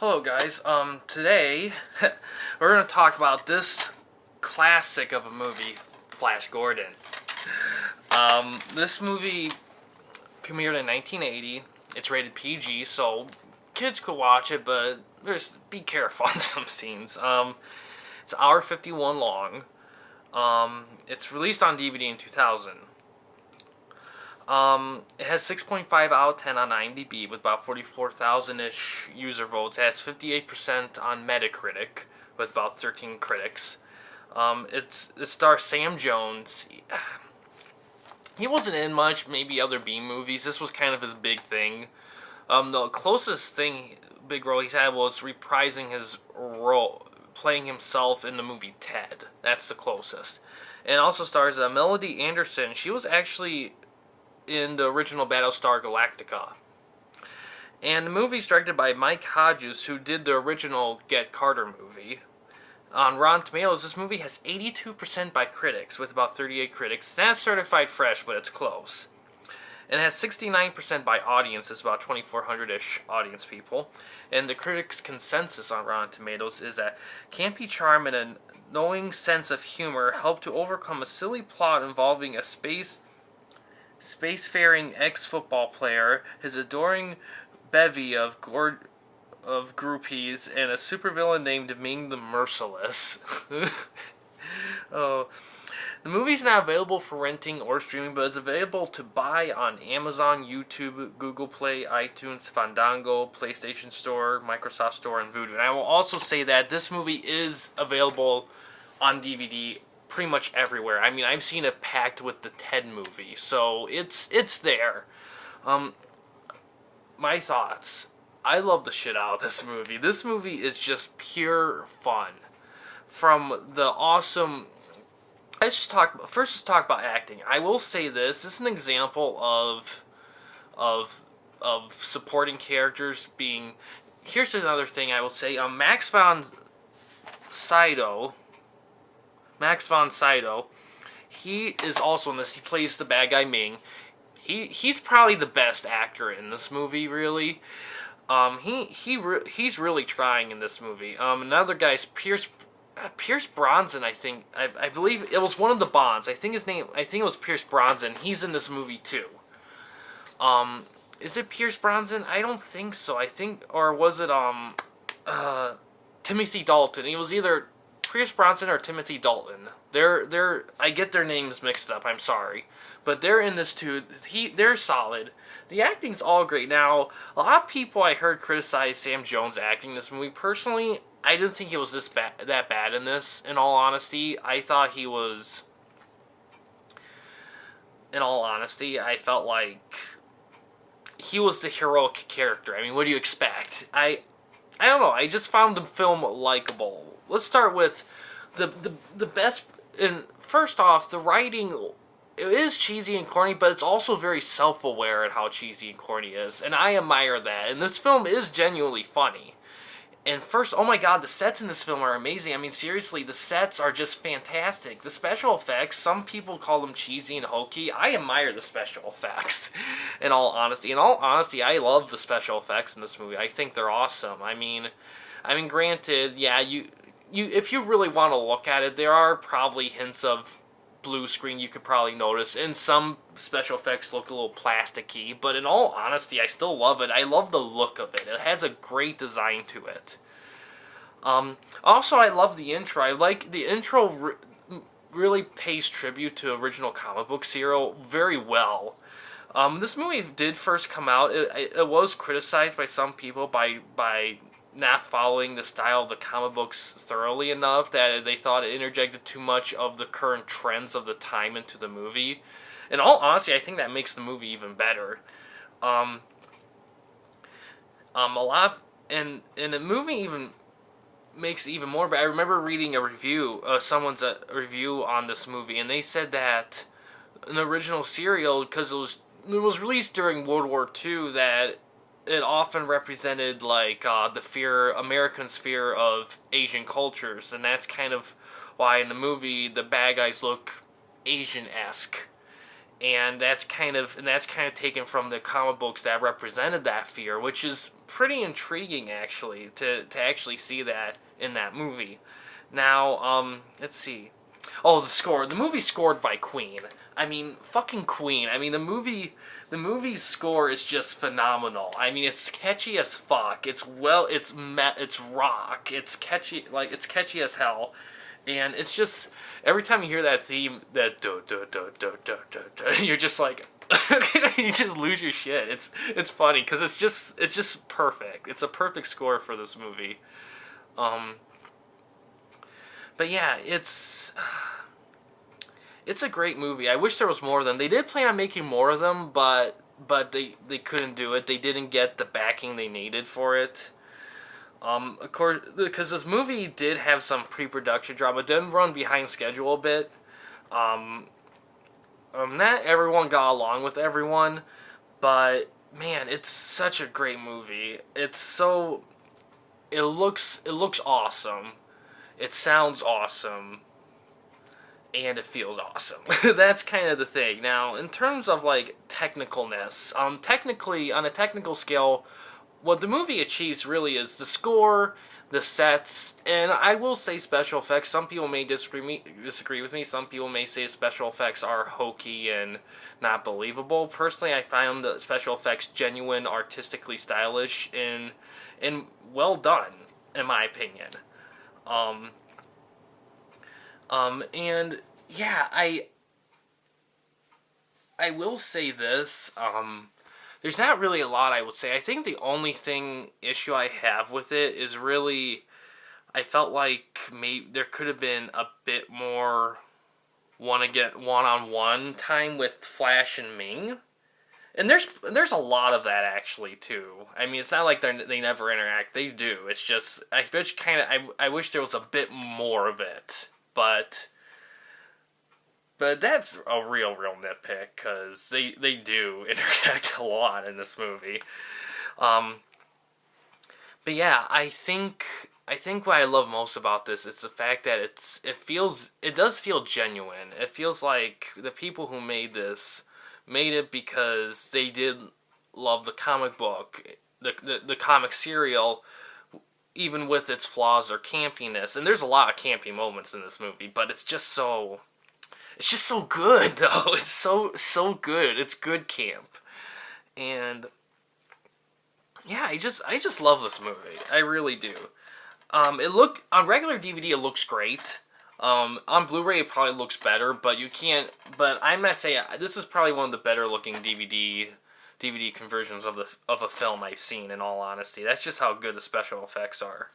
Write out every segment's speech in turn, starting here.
Hello guys, today we're going to talk about this classic of a movie, Flash Gordon. This movie premiered in 1980. It's rated PG, so kids could watch it, but be careful on some scenes. It's 1 hour 51 long. It's released on DVD in 2000. It has 6.5 out of 10 on IMDb with about 44,000-ish user votes. It has 58% on Metacritic with about 13 critics. It stars Sam Jones. He wasn't in much, maybe other B movies. This was kind of his big thing. The closest big role he's had was reprising his role, playing himself in the movie Ted. That's the closest. And it also stars Melody Anderson. She was actually in the original Battlestar Galactica. And the movie's directed by Mike Hodges, who did the original Get Carter movie. On Rotten Tomatoes, this movie has 82% by critics, with about 38 critics. It's not certified fresh, but it's close. And it has 69% by audience, it's about 2,400-ish audience people. And the critics' consensus on Rotten Tomatoes is that campy charm and a knowing sense of humor help to overcome a silly plot involving a spacefaring ex-football player, his adoring bevy of groupies, and a supervillain named Ming the Merciless. Oh. The movie's not available for renting or streaming, but it's available to buy on Amazon, YouTube, Google Play, iTunes, Fandango, PlayStation Store, Microsoft Store, and Vudu. And I will also say that this movie is available on DVD pretty much everywhere. I mean, I've seen it packed with the Ted movie, so it's there. My thoughts. I love the shit out of this movie. This movie is just pure fun. From the awesome... Let's talk about acting. I will say this is an example of supporting characters being... Here's another thing I will say. Max von Sydow, he is also in this. He plays the bad guy Ming. He's probably the best actor in this movie, really. He's really trying in this movie. Another guy's Pierce Bronson, I think. I believe it was one of the Bonds. I think it was Pierce Bronson. He's in this movie too. Is it Pierce Bronson? I don't think so. Or was it Timothy Dalton? It was either Pierce Bronson or Timothy Dalton. I get their names mixed up. I'm sorry, but they're in this too. They're solid. The acting's all great. Now, a lot of people I heard criticize Sam Jones' acting in this movie. Personally, I didn't think it was that bad in this. In all honesty, I thought he was. In all honesty, I felt like he was the heroic character. I mean, what do you expect? I don't know. I just found the film likable. Let's start with the best. And first off, the writing, it is cheesy and corny, but it's also very self-aware at how cheesy and corny it is, and I admire that. And this film is genuinely funny. And first, oh my god, the sets in this film are amazing. I mean, seriously, the sets are just fantastic. The special effects, some people call them cheesy and hokey. I admire the special effects, in all honesty. I love the special effects in this movie. I think they're awesome. I mean, granted, yeah, if you really want to look at it, there are probably hints of blue screen you could probably notice, and some special effects look a little plasticky, but in all honesty, I still love it. I love the look of it. It has a great design to it. Also, I love the intro. I like the intro really pays tribute to original comic book serial very well. This movie did first come out. It was criticized by some people by not following the style of the comic books thoroughly enough, that they thought it interjected too much of the current trends of the time into the movie. In all honesty, I think that makes the movie even better. A lot, and the movie even makes it even more bad. I remember reading a review, someone's review on this movie, and they said that an original serial, because it was released during World War II, that it often represented like Americans' fear of Asian cultures, and that's kind of why in the movie the bad guys look Asian-esque. and that's kind of taken from the comic books that represented that fear, which is pretty intriguing actually to actually see that in that movie. Now, let's see. Oh, the score. The movie's scored by Queen. I mean, fucking Queen. I mean, the movie's score is just phenomenal. I mean, it's catchy as fuck. It's rock. It's catchy, like it's catchy as hell, and it's just every time you hear that theme, that do do do do do do do, you're just like, you just lose your shit. It's funny because it's just perfect. It's a perfect score for this movie. But yeah, it's a great movie. I wish there was more of them. They did plan on making more of them, but they couldn't do it. They didn't get the backing they needed for it. Of course, because this movie did have some pre-production drama. It did run behind schedule a bit. Not everyone got along with everyone, but man, it's such a great movie. It looks awesome. It sounds awesome. And it feels awesome. That's kind of the thing. Now, in terms of, like, technicalness, technically, on a technical scale, what the movie achieves really is the score, the sets, and I will say special effects. Some people may disagree with me. Some people may say special effects are hokey and not believable. Personally, I found the special effects genuine, artistically stylish, and well done, in my opinion. And yeah, I will say this, there's not really a lot I would say. I think the only issue I have with it is really, I felt like maybe there could have been a bit more one-on-one time with Flash and Ming. And there's a lot of that actually too. I mean, it's not like they never interact. They do. It's just I wish there was a bit more of it. But that's a real nitpick because they do interact a lot in this movie. But yeah, I think what I love most about this is the fact that it does feel genuine. It feels like the people who made this made it because they did love the comic book, the comic serial, even with its flaws or campiness. And there's a lot of campy moments in this movie, but it's just so good though. It's so good. It's good camp. And yeah, I just love this movie. I really do. On regular DVD it looks great. On Blu-ray it probably looks better, but I'm not saying this is probably one of the better looking DVD conversions of a film I've seen, in all honesty. That's just how good the special effects are.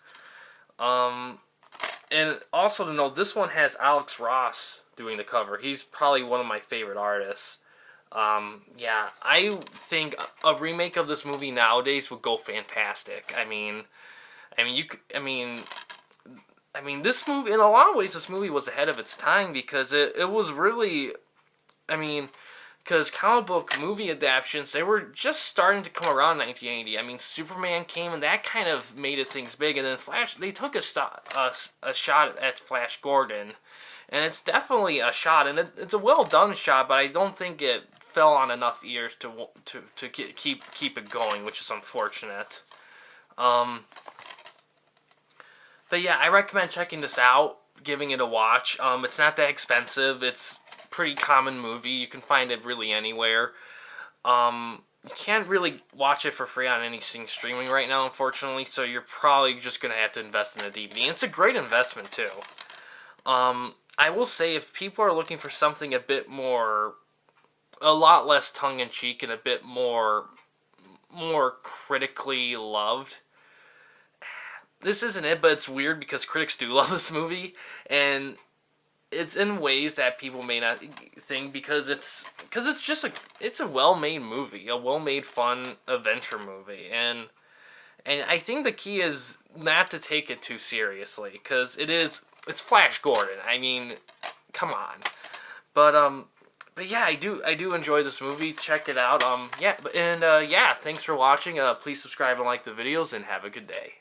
And also to note, this one has Alex Ross doing the cover. He's probably one of my favorite artists. Yeah, I think a remake of this movie nowadays would go fantastic. I mean, this movie, in a lot of ways, this movie was ahead of its time because it was really, because comic book movie adaptations, they were just starting to come around in 1980. I mean, Superman came, and that kind of made things big. And then Flash, they took a shot at Flash Gordon, and it's definitely a shot, and it's a well done shot. But I don't think it fell on enough ears to keep it going, which is unfortunate. But yeah, I recommend checking this out, giving it a watch. It's not that expensive. It's a pretty common movie. You can find it really anywhere. You can't really watch it for free on anything streaming right now, unfortunately, so you're probably just going to have to invest in a DVD. And it's a great investment, too. I will say, if people are looking for something a lot less tongue-in-cheek and a bit more critically loved, this isn't it, but it's weird because critics do love this movie, and it's in ways that people may not think because it's a well-made movie, a well-made, fun adventure movie, and I think the key is not to take it too seriously because it's Flash Gordon. I mean, come on, but yeah, I do enjoy this movie. Check it out. Yeah, thanks for watching. Please subscribe and like the videos, and have a good day.